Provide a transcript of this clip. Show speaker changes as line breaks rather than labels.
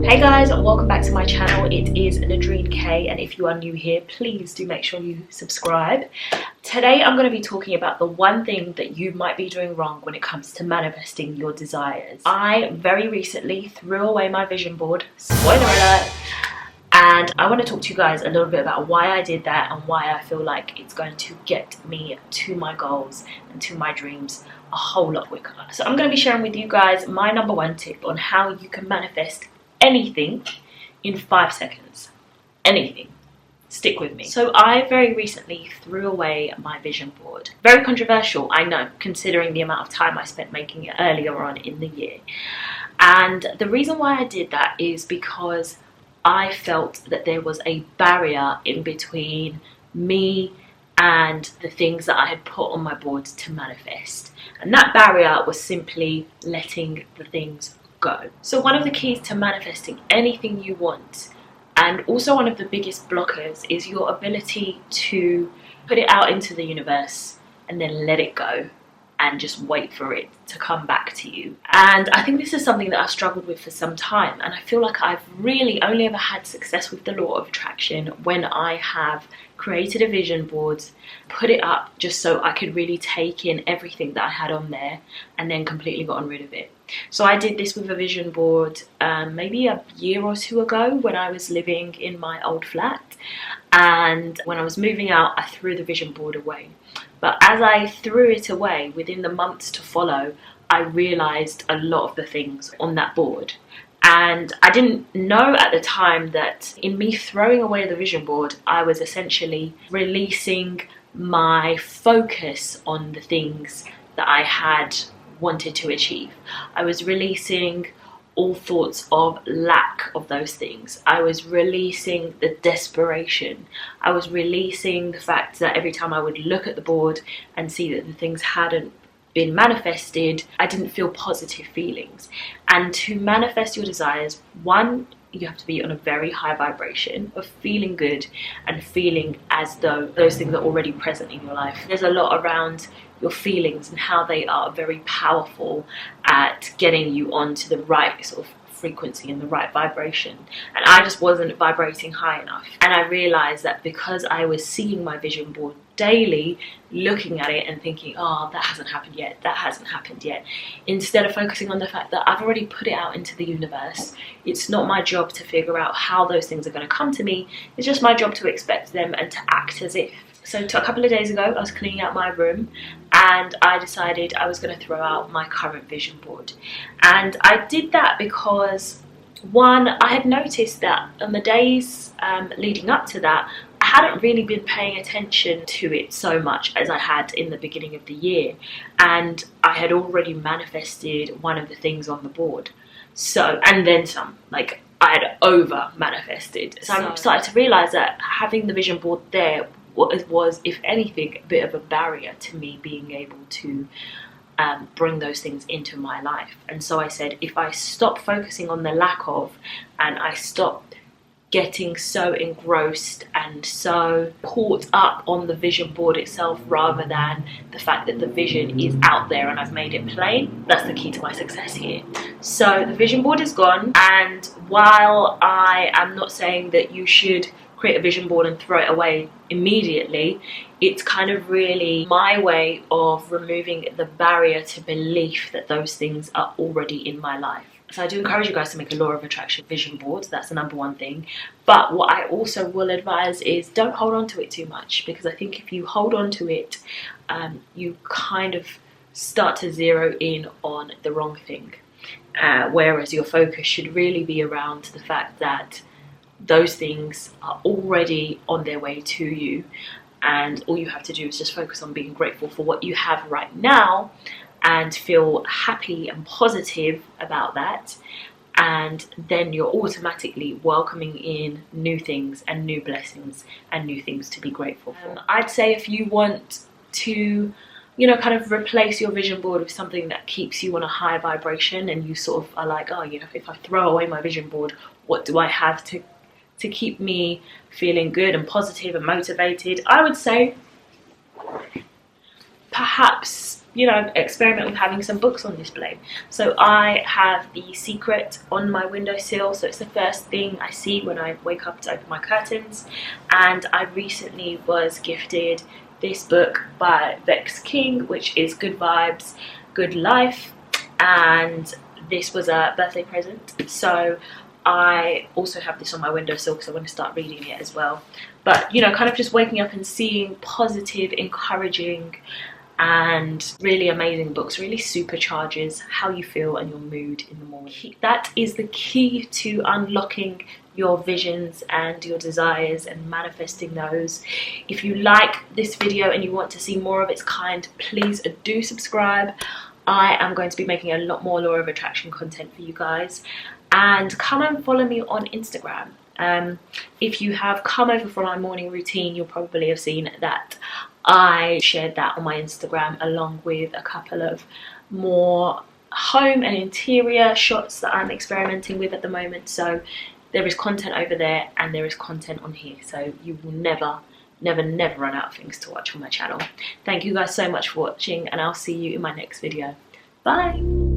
Hey guys, welcome back to my channel. It is Nadreen K, and if you are new here, please do make sure you subscribe. Today I'm going to be talking about the one thing that you might be doing wrong when it comes to manifesting your desires. I very recently threw away my vision board, spoiler alert, and I want to talk to you guys a little bit about why I did that and why I feel like it's going to get me to my goals and to my dreams a whole lot quicker. So I'm going to be sharing with you guys my number one tip on how you can manifest anything in 5 seconds. Anything. Stick with me. So I very recently threw away my vision board. Very controversial, I know, considering the amount of time I spent making it earlier on in the year. And the reason why I did that is because I felt that there was a barrier in between me and the things that I had put on my board to manifest. And that barrier was simply letting the things go. So one of the keys to manifesting anything you want, and also one of the biggest blockers, is your ability to put it out into the universe and then let it go and just wait for it to come back to you. And I think this is something that I've struggled with for some time, and I feel like I've really only ever had success with the law of attraction when I have created a vision board, put it up just so I could really take in everything that I had on there, and then completely gotten rid of it. So I did this with a vision board maybe a year or two ago when I was living in my old flat, and when I was moving out I threw the vision board away. But as I threw it away, within the months to follow, I realised a lot of the things on that board. And I didn't know at the time that in me throwing away the vision board, I was essentially releasing my focus on the things that I had wanted to achieve. I was releasing all thoughts of lack of those things. I was releasing the desperation. I was releasing the fact that every time I would look at the board and see that the things hadn't been manifested, I didn't feel positive feelings. And to manifest your desires, one, you have to be on a very high vibration of feeling good and feeling as though those things are already present in your life. There's a lot around your feelings and how they are very powerful at getting you onto the right sort of frequency and the right vibration. And I just wasn't vibrating high enough. And I realized that because I was seeing my vision board daily, looking at it and thinking, oh, that hasn't happened yet, that hasn't happened yet, instead of focusing on the fact that I've already put it out into the universe. It's not my job to figure out how those things are going to come to me. It's just my job to expect them and to act as if. So a couple of days ago, I was cleaning out my room and I decided I was going to throw out my current vision board. And I did that because, one, I had noticed that on the days leading up to that, I hadn't really been paying attention to it so much as I had in the beginning of the year. And I had already manifested one of the things on the board. So, and then some, like I had over manifested. So I started to realise that having the vision board there was, if anything, a bit of a barrier to me being able to bring those things into my life. And so I said, if I stop focusing on the lack of, and I stop getting so engrossed and so caught up on the vision board itself rather than the fact that the vision is out there and I've made it plain, that's the key to my success here. So the vision board is gone, and while I am not saying that you should create a vision board and throw it away immediately, it's kind of really my way of removing the barrier to belief that those things are already in my life. So I do encourage you guys to make a law of attraction vision board. That's the number one thing. But what I also will advise is don't hold on to it too much, because I think if you hold on to it, you kind of start to zero in on the wrong thing. Whereas your focus should really be around the fact that those things are already on their way to you, and all you have to do is just focus on being grateful for what you have right now and feel happy and positive about that, and then you're automatically welcoming in new things and new blessings and new things to be grateful for. I'd say if you want to, you know, kind of replace your vision board with something that keeps you on a high vibration, and you sort of are like, oh, you know, if I throw away my vision board, what do I have to keep me feeling good and positive and motivated? I would say perhaps, you know, experiment with having some books on display. So I have The Secret on my windowsill, so it's the first thing I see when I wake up to open my curtains. And I recently was gifted this book by Vex King, which is Good Vibes, Good Life, and this was a birthday present, so I also have this on my windowsill because I want to start reading it as well. But, you know, kind of just waking up and seeing positive, encouraging and really amazing books really supercharges how you feel and your mood in the morning. That is the key to unlocking your visions and your desires and manifesting those. If you like this video and you want to see more of its kind, please do subscribe. I am going to be making a lot more Law of Attraction content for you guys, and come and follow me on Instagram. If you have come over for my morning routine, you'll probably have seen that I shared that on my Instagram, along with a couple of more home and interior shots that I'm experimenting with at the moment. So there is content over there and there is content on here, so you will never run out of things to watch on my channel. Thank you guys so much for watching, and I'll see you in my next video. Bye.